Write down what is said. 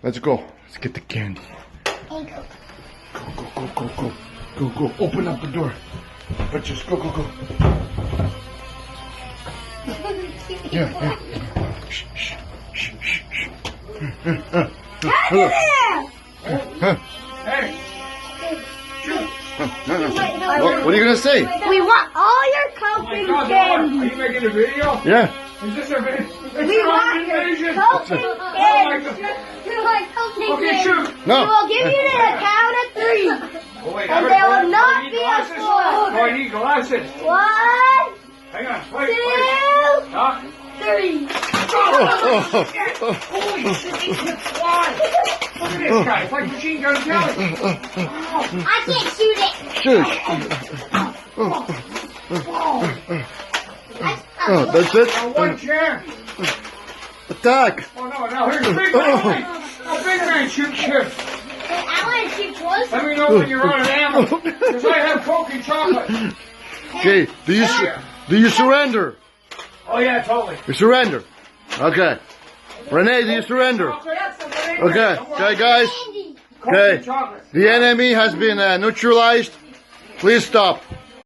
Let's go. Let's get the candy. Go. Go. Open up the door. But just go. Yeah. Shh. Hey! What are you gonna say? We want all your Coke and candy. Are you making a video? Yeah. Is this a video? We want your Coke and candy. You want Coke and Okay, candy. shoot. No. We will give you to the count of 3. Oh, wait, And there will not do I need be a glasses? fourth. Do I need glasses? 1, Hang on, 2, wait. Huh? 3. Holy shit, why? Look at this guy, it's like machine gun jelly. I can't shoot it. Shush. That's it. Now, one chair. Attack. Oh, no, here's Bigman. Oh, Bigman, shoot chips. I want to shoot close. Let me know when you're out of ammo. Because I have Coke and chocolate. Okay. Do you surrender? Oh, yeah, totally. You surrender. Okay. Renee, do you surrender? Okay. Okay, guys. Coke and chocolate. The enemy has been neutralized. Please stop.